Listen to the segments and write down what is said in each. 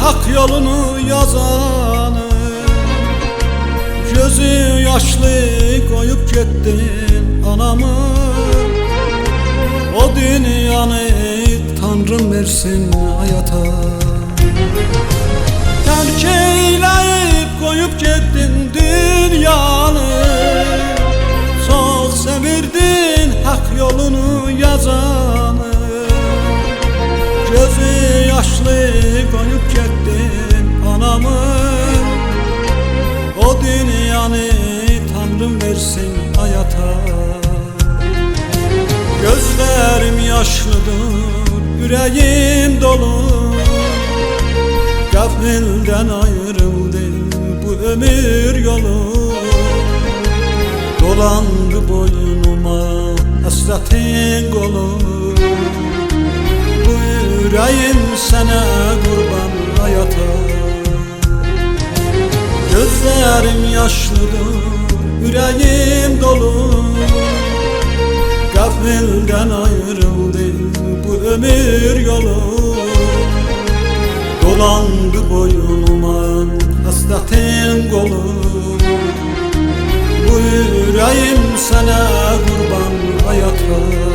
hak yolunu yazanı. Gözü yaşlı koyup gittin anamı. O dünyanı Tanrım versin hayata. Terk eyleyip koyup gittin dünyanı. Çok sevirdin hak yolunu yazanı. Gözü yaşlı koyup gittin anamı. O dünyanı Tanrım versin hayata. Gözlerim yaşlıdır, yüreğim dolu. Gafilden ayrıldı bu ömür yolu. Dolandı boynuma hasretin kolu. Bu yüreğim sana kurban hayata. Gözlerim yaşlıdır, yüreğim dolu. Gafilden ayrıldı bu ömür yolu. Dolandı boynuma hasretin kolu. Bu yüreğim sana kurban hayata.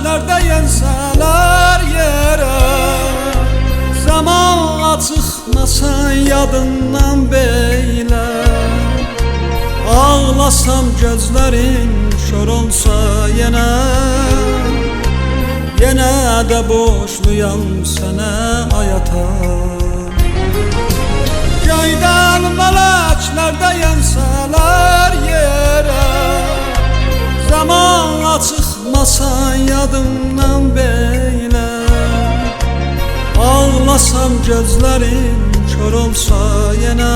Nerede yenseler yere, zaman çıkmasa yadından beyle. Ağlasam gözlerim kör olsa yine de boşluyam sana hayata. Göyden melekler de yenseler yere, zaman çıkmasa yadımdan beyle. Ağlasam gözlerim kör olsa yine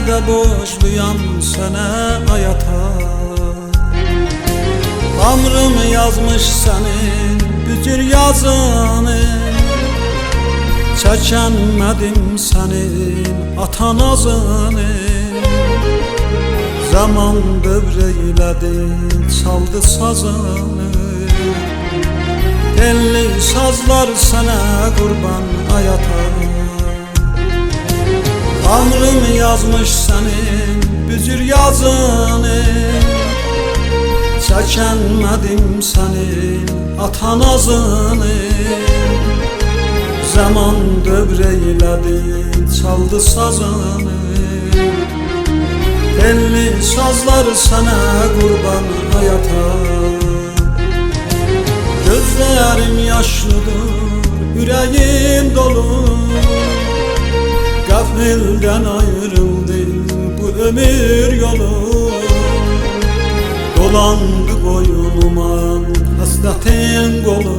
de boşluyam sana hayata. Tanrım yazmış senin bütün yazını. Çekemedim senin atan azını. Zaman dövreyledi, çaldı sazını. Telli sazlar sana kurban hayata. Tanrım yazmış senin büzür yazını. Çekemedim senin atan azını. Zaman dövreyledi, çaldı sazını. Telli sazlar sana kurban hayata. Gözlerim yaşlıdır, yüreğim dolu. Gafilden ayrıldı bu ömür yolu. Dolandı boynuma hasretin kolu.